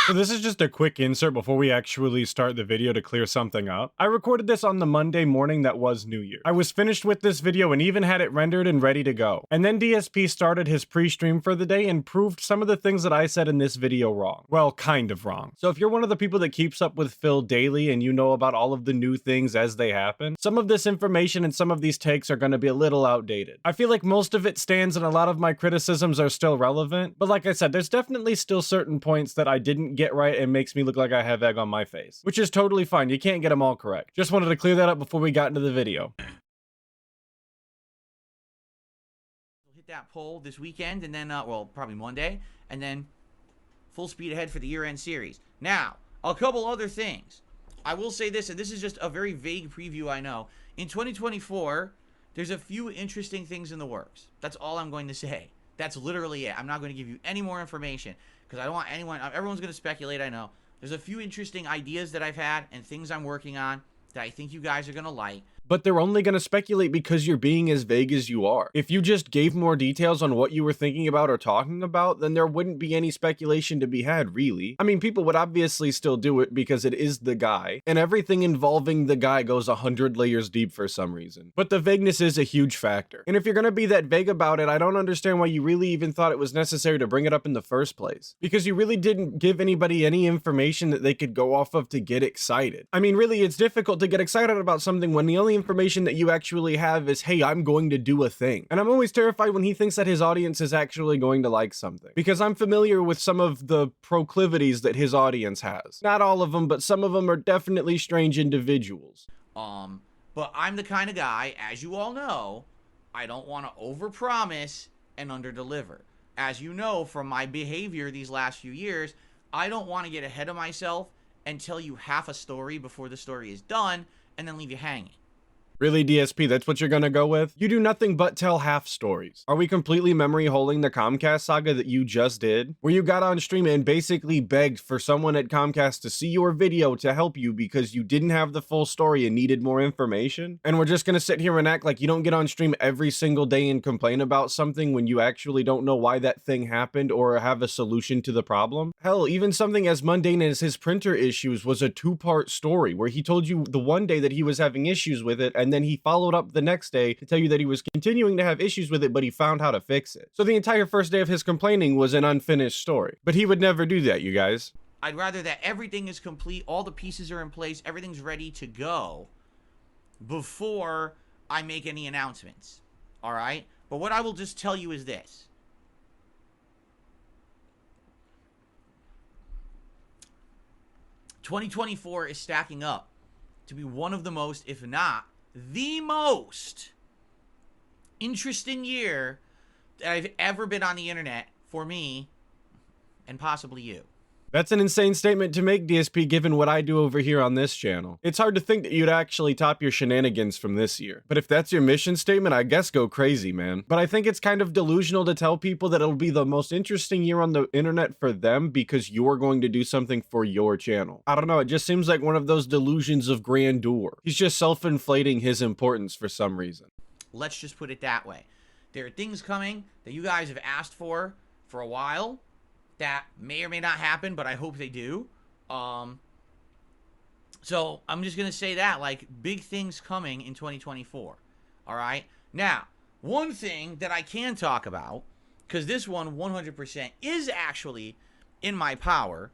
So this is just a quick insert before we actually start the video to clear something up. I recorded this on the Monday morning that was New Year. I was finished with this video and even had it rendered and ready to go. And then DSP started his pre-stream for the day and proved some of the things that I said in this video wrong. Well, kind of wrong. So if you're one of the people that keeps up with Phil daily and you know about all of the new things as they happen, some of this information and some of these takes are going to be a little outdated. I feel like most of it stands and a lot of my criticisms are still relevant, but like I said, there's definitely still certain points that I didn't get right and makes me look like I have egg on my face, which is totally fine. You can't get them all correct. Just wanted to clear that up before we got into the video. Hit that poll this weekend and then, well, probably Monday, and then full speed ahead for the year-end series. Now, a couple other things. I will say this, and this is just a very vague preview, I know. In 2024, there's a few interesting things in the works. That's all I'm going to say. That's literally it. I'm not going to give you any more information because I don't want everyone's going to speculate, I know. There's a few interesting ideas that I've had and things I'm working on that I think you guys are going to like. But they're only going to speculate because you're being as vague as you are. If you just gave more details on what you were thinking about or talking about, then there wouldn't be any speculation to be had, really. I mean, people would obviously still do it because it is the guy, and everything involving the guy goes 100 layers deep for some reason. But the vagueness is a huge factor. And if you're going to be that vague about it, I don't understand why you really even thought it was necessary to bring it up in the first place. Because you really didn't give anybody any information that they could go off of to get excited. I mean, really, it's difficult to get excited about something when the only information that you actually have is, hey, I'm going to do a thing. And I'm always terrified when he thinks that his audience is actually going to like something, because I'm familiar with some of the proclivities that his audience has. Not all of them, but some of them are definitely strange individuals. But I'm the kind of guy, as you all know, I don't want to overpromise and underdeliver. As you know from my behavior these last few years, I don't want to get ahead of myself and tell you half a story before the story is done and then leave you hanging. Really, DSP, that's what you're gonna go with? You do nothing but tell half stories. Are we completely memory holding the Comcast saga that you just did? Where you got on stream and basically begged for someone at Comcast to see your video to help you because you didn't have the full story and needed more information? And we're just gonna sit here and act like you don't get on stream every single day and complain about something when you actually don't know why that thing happened or have a solution to the problem? Hell, even something as mundane as his printer issues was a two-part story where he told you the one day that he was having issues with it, and then he followed up the next day to tell you that he was continuing to have issues with it, but he found how to fix it. So the entire first day of his complaining was an unfinished story. But he would never do that, you guys. I'd rather that everything is complete, all the pieces are in place, everything's ready to go before I make any announcements. All right? But what I will just tell you is this. "2024 is stacking up to be one of the most, if not the most interesting year that I've ever been on the internet for me and possibly you." That's an insane statement to make, DSP, given what I do over here on this channel. It's hard to think that you'd actually top your shenanigans from this year. But if that's your mission statement, I guess go crazy, man. But I think it's kind of delusional to tell people that it'll be the most interesting year on the internet for them because you're going to do something for your channel. I don't know, it just seems like one of those delusions of grandeur. He's just self-inflating his importance for some reason. Let's just put it that way. There are things coming that you guys have asked for a while that may or may not happen, but I hope they do. So I'm just going to say that, like, big things coming in 2024. All right? Now, one thing that I can talk about, because this one 100% is actually in my power,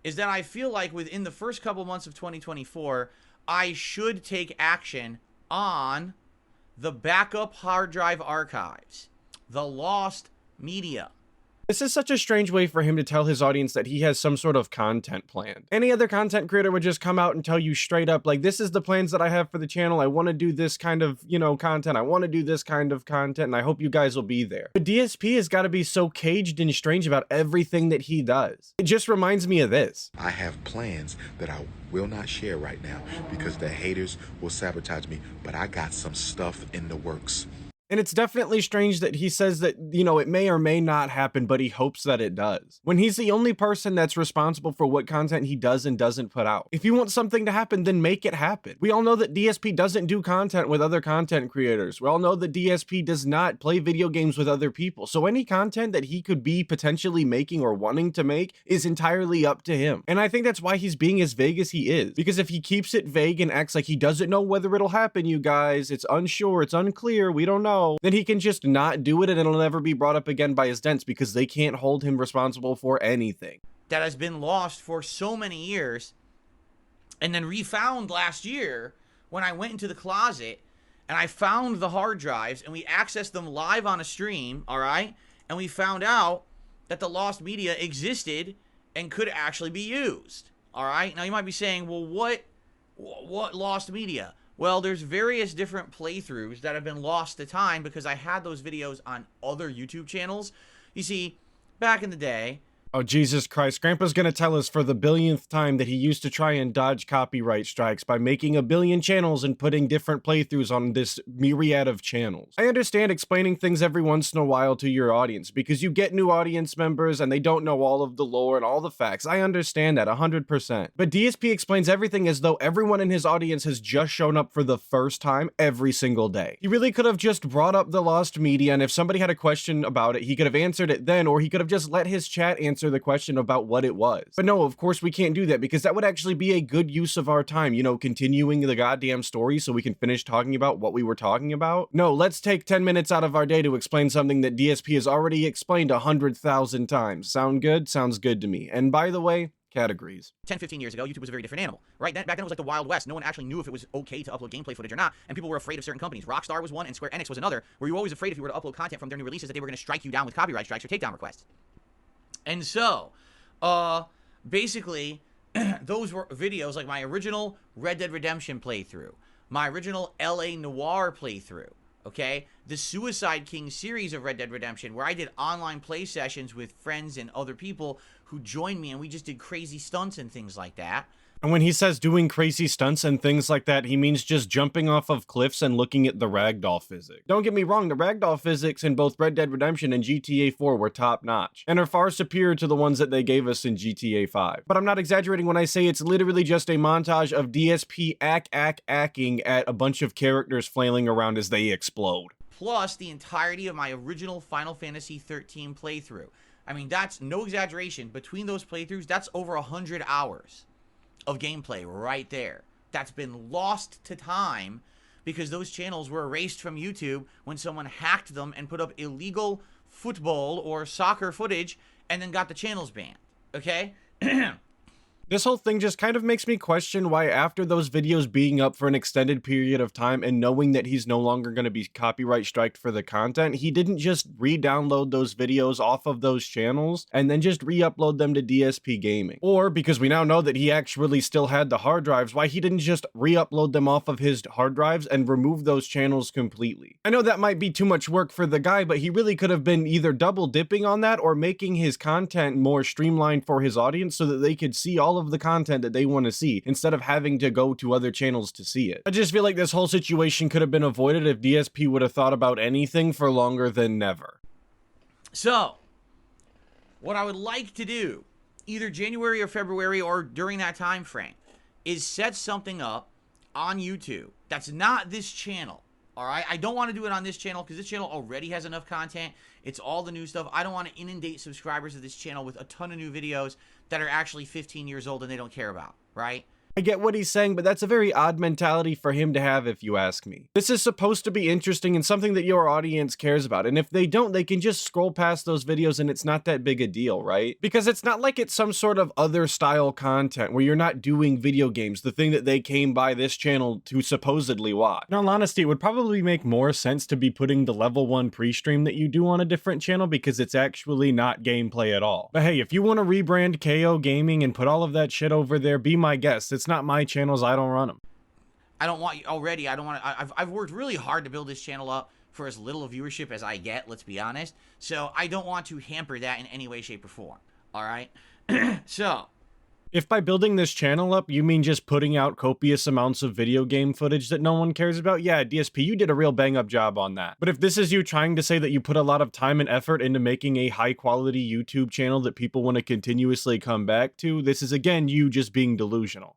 is that I feel like within the first couple months of 2024, I should take action on the backup hard drive archives, the lost media. This is such a strange way for him to tell his audience that he has some sort of content planned. Any other content creator would just come out and tell you straight up, like, this is the plans that I have for the channel. I want to do this kind of, content. I want to do this kind of content, and I hope you guys will be there. But DSP has got to be so caged and strange about everything that he does. It just reminds me of this. I have plans that I will not share right now because the haters will sabotage me, but I got some stuff in the works. And it's definitely strange that he says that, it may or may not happen, but he hopes that it does. When he's the only person that's responsible for what content he does and doesn't put out. If you want something to happen, then make it happen. We all know that DSP doesn't do content with other content creators. We all know that DSP does not play video games with other people. So any content that he could be potentially making or wanting to make is entirely up to him. And I think that's why he's being as vague as he is. Because if he keeps it vague and acts like he doesn't know whether it'll happen, you guys, it's unsure, it's unclear, we don't know, then he can just not do it and it'll never be brought up again by his dents because they can't hold him responsible for anything. That has been lost for so many years and then refound last year when I went into the closet and I found the hard drives and we accessed them live on a stream, all right? And we found out that the lost media existed and could actually be used, all right? Now you might be saying, well, what lost media? Well, there's various different playthroughs that have been lost to time because I had those videos on other YouTube channels. You see, back in the day, Oh, Jesus Christ. Grandpa's gonna tell us for the billionth time that he used to try and dodge copyright strikes by making a billion channels and putting different playthroughs on this myriad of channels. I understand explaining things every once in a while to your audience because you get new audience members and they don't know all of the lore and all the facts. I understand that 100%. But DSP explains everything as though everyone in his audience has just shown up for the first time every single day. He really could have just brought up the lost media, and if somebody had a question about it, he could have answered it then, or he could have just let his chat answer the question about what it was. But no, of course we can't do that because that would actually be a good use of our time, continuing the goddamn story so we can finish talking about what we were talking about. No, let's take 10 minutes out of our day to explain something that DSP has already explained 100,000 times. Sound good? Sounds good to me. And by the way, categories. 10, 15 years ago, YouTube was a very different animal, right? Back then it was like the Wild West. No one actually knew if it was okay to upload gameplay footage or not, and people were afraid of certain companies. Rockstar was one, and Square Enix was another, where you were always afraid if you were to upload content from their new releases that they were going to strike you down with copyright strikes or takedown requests. And so, basically, those were videos like my original Red Dead Redemption playthrough, my original LA Noire playthrough, okay? The Suicide King series of Red Dead Redemption, where I did online play sessions with friends and other people who joined me, and we just did crazy stunts and things like that. And when he says doing crazy stunts and things like that, he means just jumping off of cliffs and looking at the ragdoll physics. Don't get me wrong, the ragdoll physics in both Red Dead Redemption and GTA 4 were top notch, and are far superior to the ones that they gave us in GTA 5. But I'm not exaggerating when I say it's literally just a montage of DSP acting at a bunch of characters flailing around as they explode. Plus the entirety of my original Final Fantasy 13 playthrough. I mean, that's no exaggeration. Between those playthroughs, that's over 100 hours of gameplay right there. That's been lost to time because those channels were erased from YouTube when someone hacked them and put up illegal football or soccer footage and then got the channels banned, okay? This whole thing just kind of makes me question why after those videos being up for an extended period of time and knowing that he's no longer going to be copyright striked for the content, he didn't just re-download those videos off of those channels and then just re-upload them to DSP Gaming. Or, because we now know that he actually still had the hard drives, why he didn't just re-upload them off of his hard drives and remove those channels completely. I know that might be too much work for the guy, but he really could have been either double dipping on that or making his content more streamlined for his audience so that they could see all of the content that they want to see instead of having to go to other channels to see it. I just feel like this whole situation could have been avoided if DSP would have thought about anything for longer than never. So, what I would like to do, either January or February or during that time frame, is set something up on YouTube that's not this channel. All right, I don't want to do it on this channel because this channel already has enough content. It's all the new stuff. I don't want to inundate subscribers of this channel with a ton of new videos that are actually 15 years old and they don't care about, right? I get what he's saying, but that's a very odd mentality for him to have if you ask me. This is supposed to be interesting and something that your audience cares about, and if they don't, they can just scroll past those videos and it's not that big a deal, right? Because it's not like it's some sort of other style content where you're not doing video games, the thing that they came by this channel to supposedly watch. In all honesty, it would probably make more sense to be putting the level 1 pre-stream that you do on a different channel because it's actually not gameplay at all. But hey, if you want to rebrand KO Gaming and put all of that shit over there, be my guest. It's not my channels, I don't run them. I don't want you already. I don't want to. I've worked really hard to build this channel up for as little viewership as I get. Let's be honest. So I don't want to hamper that in any way, shape, or form. All right. So If by building this channel up, you mean just putting out copious amounts of video game footage that no one cares about, yeah, DSP, you did a real bang up job on that. But if this is you trying to say that you put a lot of time and effort into making a high quality YouTube channel that people want to continuously come back to, this is again you just being delusional.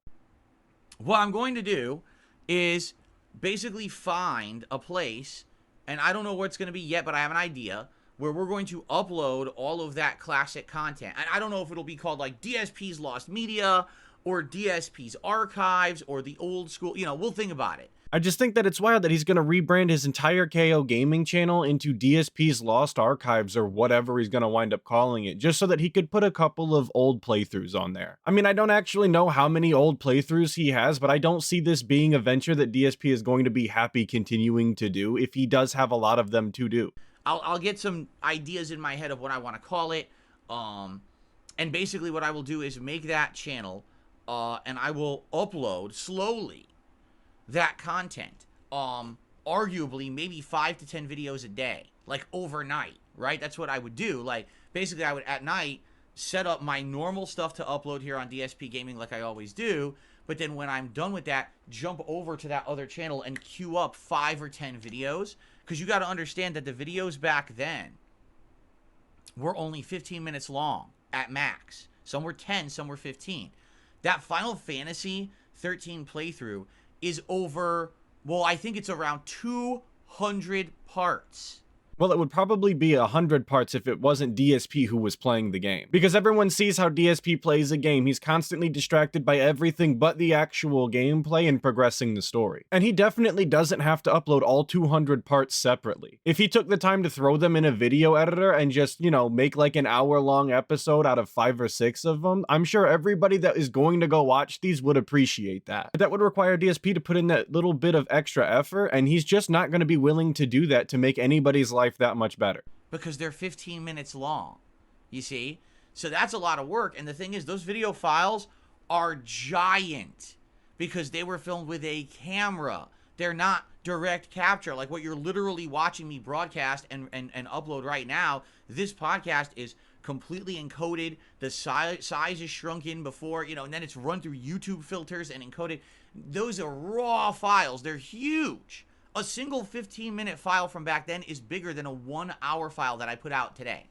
What I'm going to do is basically find a place, and I don't know where it's going to be yet, but I have an idea, where we're going to upload all of that classic content. And I don't know if it'll be called like DSP's Lost Media or DSP's Archives or the old school, we'll think about it. I just think that it's wild that he's going to rebrand his entire KO gaming channel into DSP's Lost Archives or whatever he's going to wind up calling it, just so that he could put a couple of old playthroughs on there. I mean, I don't actually know how many old playthroughs he has, but I don't see this being a venture that DSP is going to be happy continuing to do if he does have a lot of them to do. I'll get some ideas in my head of what I want to call it. And basically what I will do is make that channel, and I will upload slowly that content. Arguably maybe 5 to 10 videos a day, like overnight, right? That's what I would do. Like basically I would at night set up my normal stuff to upload here on DSP Gaming like I always do. But then when I'm done with that, jump over to that other channel and queue up 5 or 10 videos. Because you got to understand that the videos back then were only 15 minutes long at max. Some were 10, some were 15. That Final Fantasy 13 playthrough is over, well, I think it's around 200 parts. Well, it would probably be 100 parts if it wasn't DSP who was playing the game. Because everyone sees how DSP plays a game, he's constantly distracted by everything but the actual gameplay and progressing the story. And he definitely doesn't have to upload all 200 parts separately. If he took the time to throw them in a video editor and just, make like an hour-long episode out of 5 or 6 of them, I'm sure everybody that is going to go watch these would appreciate that. But that would require DSP to put in that little bit of extra effort, and he's just not going to be willing to do that to make anybody's life that much better. Because they're 15 minutes long, you see? So that's a lot of work. And the thing is, those video files are giant because they were filmed with a camera. They're not direct capture like what you're literally watching me broadcast and upload right now. This podcast is completely encoded. The size is shrunken before, and then it's run through YouTube filters and encoded. Those are raw files. They're huge. A single 15-minute file from back then is bigger than a 1-hour file that I put out today.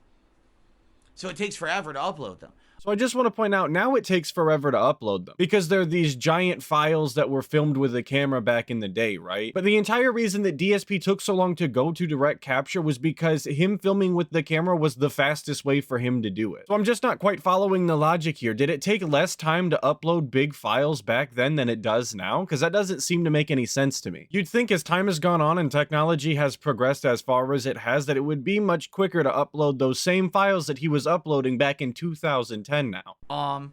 So it takes forever to upload them. So I just want to point out, now it takes forever to upload them because they're these giant files that were filmed with a camera back in the day, right? But the entire reason that DSP took so long to go to direct capture was because him filming with the camera was the fastest way for him to do it. So I'm just not quite following the logic here. Did it take less time to upload big files back then than it does now? Because that doesn't seem to make any sense to me. You'd think as time has gone on and technology has progressed as far as it has, that it would be much quicker to upload those same files that he was uploading back in 2010 now.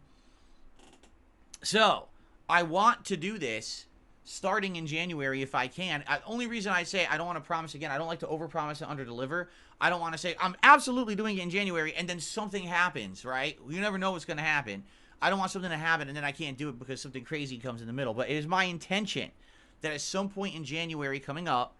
So I want to do this starting in January if I can. Only reason I say I don't want to promise again, I don't like to overpromise and underdeliver. I don't want to say I'm absolutely doing it in January and then something happens, right? You never know what's going to happen. I don't want something to happen and then I can't do it because something crazy comes in the middle. But it is my intention that at some point in January coming up,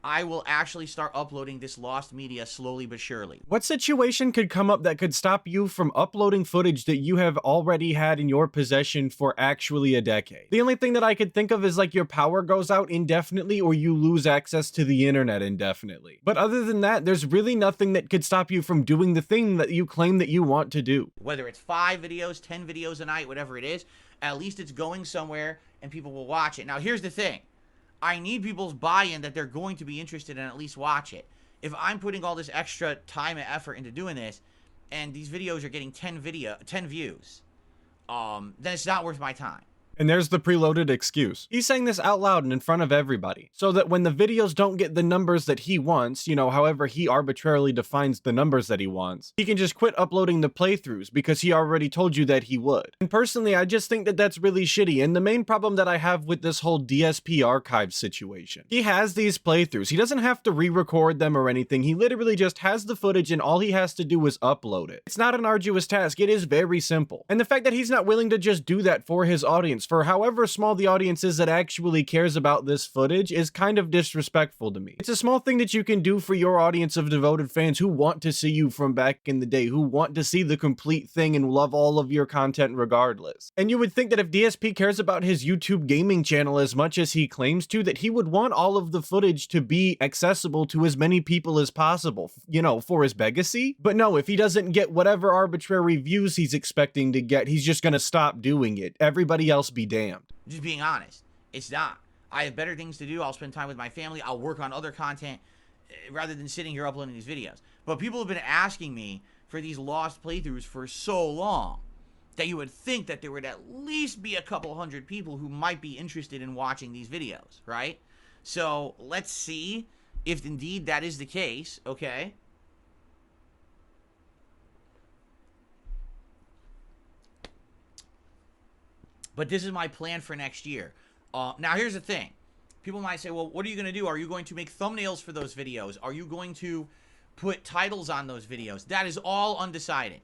I will actually start uploading this lost media slowly but surely. What situation could come up that could stop you from uploading footage that you have already had in your possession for actually a decade? The only thing that I could think of is like your power goes out indefinitely or you lose access to the internet indefinitely. But other than that, there's really nothing that could stop you from doing the thing that you claim that you want to do. Whether it's 5 videos, 10 videos a night, whatever it is, at least it's going somewhere and people will watch it. Now, here's the thing. I need people's buy-in that they're going to be interested and at least watch it. If I'm putting all this extra time and effort into doing this, and these videos are getting 10 views, then it's not worth my time. And there's the preloaded excuse. He's saying this out loud and in front of everybody, so that when the videos don't get the numbers that he wants, however he arbitrarily defines the numbers that he wants, he can just quit uploading the playthroughs because he already told you that he would. And personally, I just think that that's really shitty, and the main problem that I have with this whole DSP archive situation. He has these playthroughs. He doesn't have to re-record them or anything. He literally just has the footage and all he has to do is upload it. It's not an arduous task. It is very simple. And the fact that he's not willing to just do that for his audience audience, for however small the audience is that actually cares about this footage, is kind of disrespectful to me. It's a small thing that you can do for your audience of devoted fans who want to see you from back in the day, who want to see the complete thing and love all of your content regardless. And you would think that if DSP cares about his YouTube gaming channel as much as he claims to, that he would want all of the footage to be accessible to as many people as possible, you know, for his legacy. But no, if he doesn't get whatever arbitrary views he's expecting to get, he's just gonna stop doing it. Everybody else be damned. Just being honest, it's not. I have better things to do. I'll spend time with my family. I'll work on other content rather than sitting here uploading these videos. But people have been asking me for these lost playthroughs for so long that you would think that there would at least be a couple hundred people who might be interested in watching these videos, right? So let's see if indeed that is the case, okay? But this is my plan for next year. Now, here's the thing. People might say, well, what are you going to do? Are you going to make thumbnails for those videos? Are you going to put titles on those videos? That is all undecided.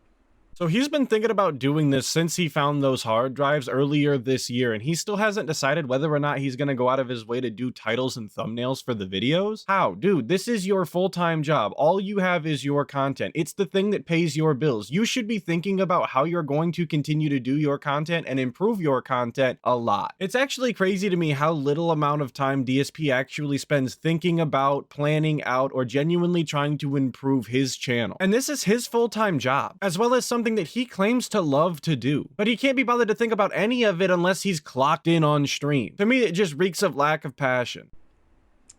So he's been thinking about doing this since he found those hard drives earlier this year, and he still hasn't decided whether or not he's going to go out of his way to do titles and thumbnails for the videos. How? Dude, this is your full-time job. All you have is your content. It's the thing that pays your bills. You should be thinking about how you're going to continue to do your content and improve your content a lot. It's actually crazy to me how little amount of time DSP actually spends thinking about, planning out, or genuinely trying to improve his channel. And this is his full-time job, as well as something that he claims to love to do, but he can't be bothered to think about any of it unless he's clocked in on stream. To me, it just reeks of lack of passion.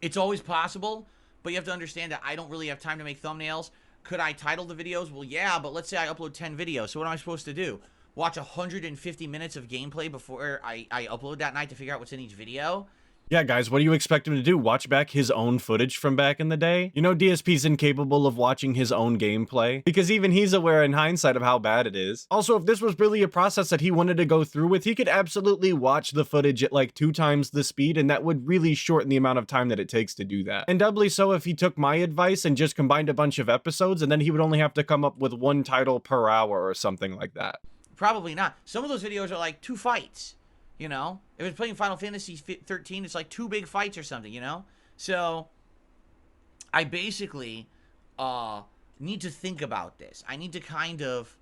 It's always possible, but you have to understand that I don't really have time to make thumbnails. Could I title the videos? Well, yeah, but let's say I upload 10 videos. So what am I supposed to do? Watch 150 minutes of gameplay before I upload that night to figure out what's in each video? Yeah, guys, what do you expect him to do? Watch back his own footage from back in the day? You know DSP's incapable of watching his own gameplay, because even he's aware in hindsight of how bad it is. Also, if this was really a process that he wanted to go through with, he could absolutely watch the footage at like 2 times the speed, and that would really shorten the amount of time that it takes to do that. And doubly so if he took my advice and just combined a bunch of episodes, and then he would only have to come up with 1 title per hour or something like that. Probably not. Some of those videos are like 2 fights. You know, if it's playing Final Fantasy 13, it's like 2 big fights or something, you know? So, I basically need to think about this. I need to kind of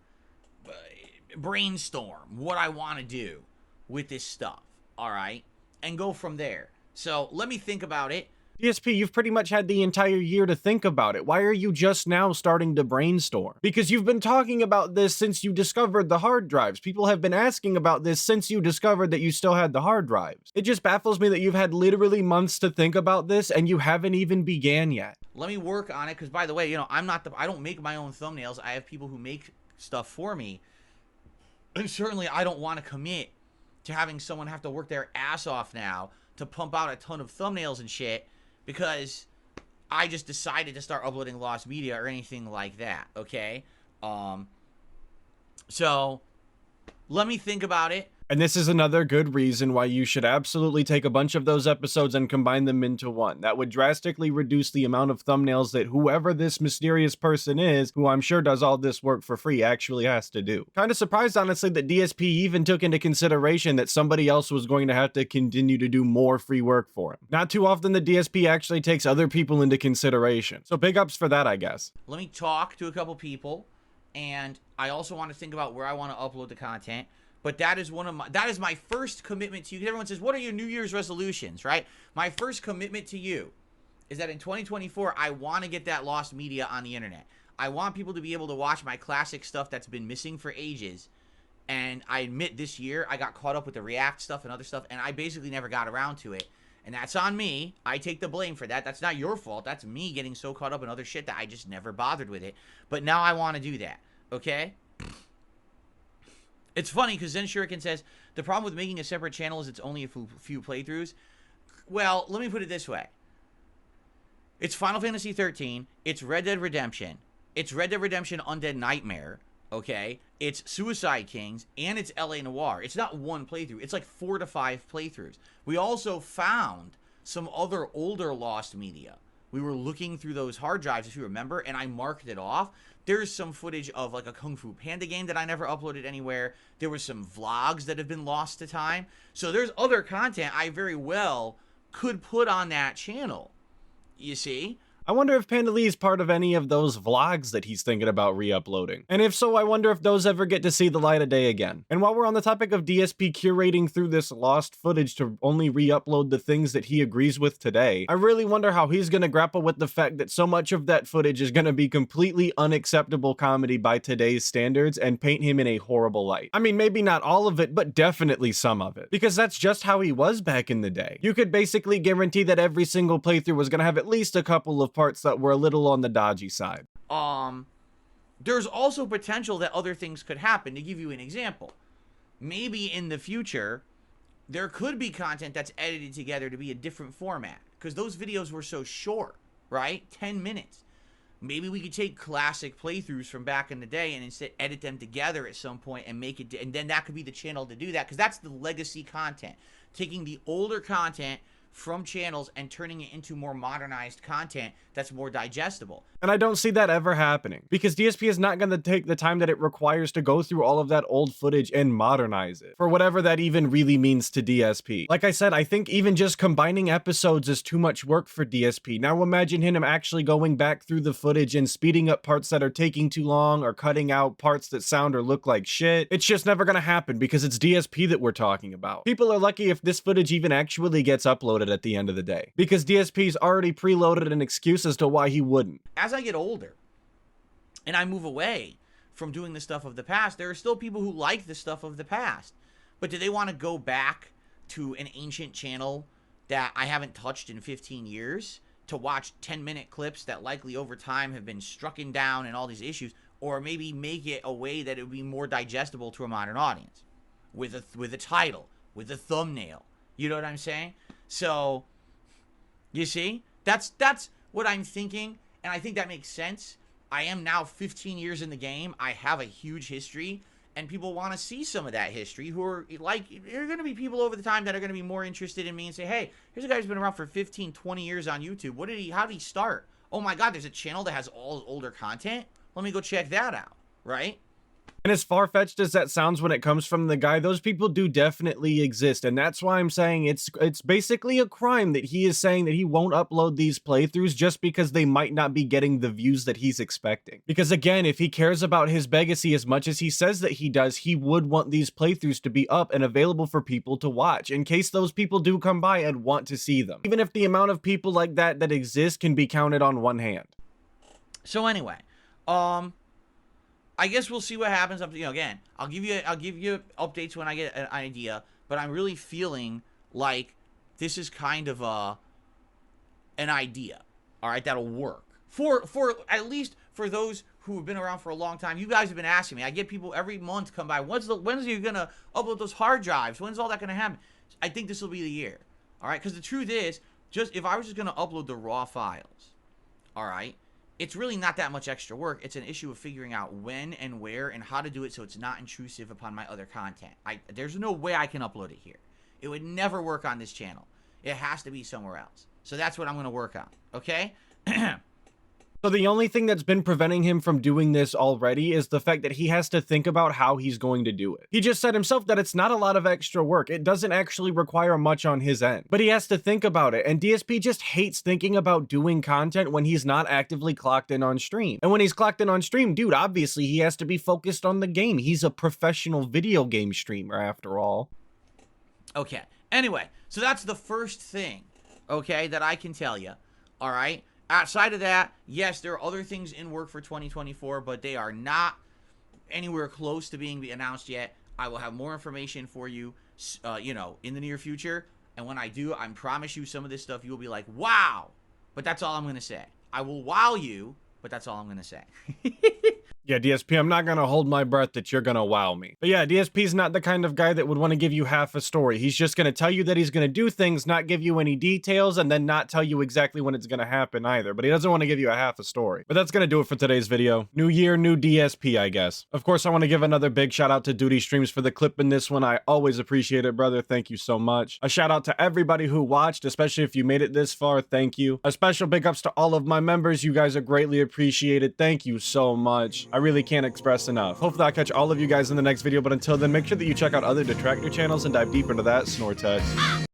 brainstorm what I want to do with this stuff, all right? And go from there. So, let me think about it. DSP, you've pretty much had the entire year to think about it. Why are you just now starting to brainstorm? Because you've been talking about this since you discovered the hard drives. People have been asking about this since you discovered that you still had the hard drives. It just baffles me that you've had literally months to think about this and you haven't even began yet. Let me work on it, because by the way, you know, I don't make my own thumbnails. I have people who make stuff for me. And certainly I don't want to commit to having someone have to work their ass off now to pump out a ton of thumbnails and shit, because I just decided to start uploading lost media or anything like that, okay? So, let me think about it. And this is another good reason why you should absolutely take a bunch of those episodes and combine them into one. That would drastically reduce the amount of thumbnails that whoever this mysterious person is, who I'm sure does all this work for free, actually has to do. Kind of surprised, honestly, that DSP even took into consideration that somebody else was going to have to continue to do more free work for him. Not too often the DSP actually takes other people into consideration. So big ups for that, I guess. Let me talk to a couple people, and I also want to think about where I want to upload the content. But that is my first commitment to you. Everyone says, what are your New Year's resolutions, right? My first commitment to you is that in 2024, I want to get that lost media on the internet. I want people to be able to watch my classic stuff that's been missing for ages. And I admit this year, I got caught up with the React stuff and other stuff, and I basically never got around to it. And that's on me. I take the blame for that. That's not your fault. That's me getting so caught up in other shit that I just never bothered with it. But now I want to do that, okay? It's funny because Zen Shuriken says, the problem with making a separate channel is it's only a few playthroughs. Well, let me put it this way. It's Final Fantasy 13. It's Red Dead Redemption. It's Red Dead Redemption Undead Nightmare. Okay? It's Suicide Kings. And it's LA Noire. It's not one playthrough. It's like 4 to 5 playthroughs. We also found some other older lost media. we were looking through those hard drives, if you remember, and I marked it off. There's some footage of like a Kung Fu Panda game that I never uploaded anywhere. There was some vlogs that have been lost to time. So there's other content I very well could put on that channel. You see? I wonder if Panda Lee is part of any of those vlogs that he's thinking about re-uploading. And if so, I wonder if those ever get to see the light of day again. And while we're on the topic of DSP curating through this lost footage to only re-upload the things that he agrees with today, I really wonder how he's gonna grapple with the fact that so much of that footage is gonna be completely unacceptable comedy by today's standards and paint him in a horrible light. I mean, maybe not all of it, but definitely some of it. Because that's just how he was back in the day. You could basically guarantee that every single playthrough was gonna have at least a couple of parts that were a little on the dodgy side. There's also potential that other things could happen. To give you an example, maybe in the future, there could be content that's edited together to be a different format, because those videos were so short, right? 10 minutes. Maybe we could take classic playthroughs from back in the day and instead edit them together at some point and make it, and then that could be the channel to do that, because that's the legacy content. Taking the older content from channels and turning it into more modernized content that's more digestible. And I don't see that ever happening, because DSP is not going to take the time that it requires to go through all of that old footage and modernize it, for whatever that even really means to DSP. Like I said, I think even just combining episodes is too much work for DSP. Now imagine him actually going back through the footage and speeding up parts that are taking too long, or cutting out parts that sound or look like shit. It's just never going to happen, because it's DSP that we're talking about. People are lucky if this footage even actually gets uploaded at the end of the day, because DSP's already preloaded an excuse as to why he wouldn't. As I get older and I move away from doing the stuff of the past, there are still people who like the stuff of the past. But do they want to go back to an ancient channel that I haven't touched in 15 years to watch 10-minute clips that likely over time have been strucken down and all these issues, or maybe make it a way that it would be more digestible to a modern audience with a title, with a thumbnail? You know what I'm saying? So, you see, that's what I'm thinking, and I think that makes sense. I am now 15 years in the game. I have a huge history, and people want to see some of that history, who are like, there are going to be people over the time that are going to be more interested in me and say, hey, here's a guy who's been around for 15, 20 years on YouTube. How did he start? Oh my God, there's a channel that has all older content? Let me go check that out, right? And as far-fetched as that sounds when it comes from the guy, those people do definitely exist, and that's why I'm saying it's basically a crime that he is saying that he won't upload these playthroughs just because they might not be getting the views that he's expecting. Because again, if he cares about his legacy as much as he says that he does, he would want these playthroughs to be up and available for people to watch, in case those people do come by and want to see them. Even if the amount of people like that exist can be counted on one hand. So anyway, I guess we'll see what happens. Again, I'll give you updates when I get an idea. But I'm really feeling like this is kind of an idea. All right, that'll work for at least for those who have been around for a long time. You guys have been asking me. I get people every month come by. When's you gonna upload those hard drives? When's all that gonna happen? I think this will be the year. All right, because the truth is, just if I was just gonna upload the raw files, all right, it's really not that much extra work. It's an issue of figuring out when and where and how to do it so it's not intrusive upon my other content. There's no way I can upload it here. It would never work on this channel. It has to be somewhere else. So that's what I'm going to work on, okay? So the only thing that's been preventing him from doing this already is the fact that he has to think about how he's going to do it. He just said himself that it's not a lot of extra work. It doesn't actually require much on his end, but he has to think about it. And DSP just hates thinking about doing content when he's not actively clocked in on stream. And when he's clocked in on stream, dude, obviously he has to be focused on the game. He's a professional video game streamer after all. Okay. Anyway, so that's the first thing, okay, that I can tell you. All right. Outside of that, yes, there are other things in work for 2024, but they are not anywhere close to being announced yet. I will have more information for you, in the near future. And when I do, I promise you some of this stuff, you'll be like, wow. But that's all I'm going to say. I will wow you, but that's all I'm going to say. Yeah, DSP, I'm not gonna hold my breath that you're gonna wow me. But yeah, DSP's not the kind of guy that would want to give you half a story. He's just gonna tell you that he's gonna do things, not give you any details, and then not tell you exactly when it's gonna happen either. But he doesn't want to give you a half a story. But that's gonna do it for today's video. New year, new DSP, I guess. Of course, I want to give another big shout out to Doody Streams for the clip in this one. I always appreciate it, brother. Thank you so much. A shout out to everybody who watched, especially if you made it this far. Thank you. A special big ups to all of my members. You guys are greatly appreciated. Thank you so much. I really can't express enough. Hopefully I'll catch all of you guys in the next video, but until then, make sure that you check out other Detractor channels and dive deeper into that snore text.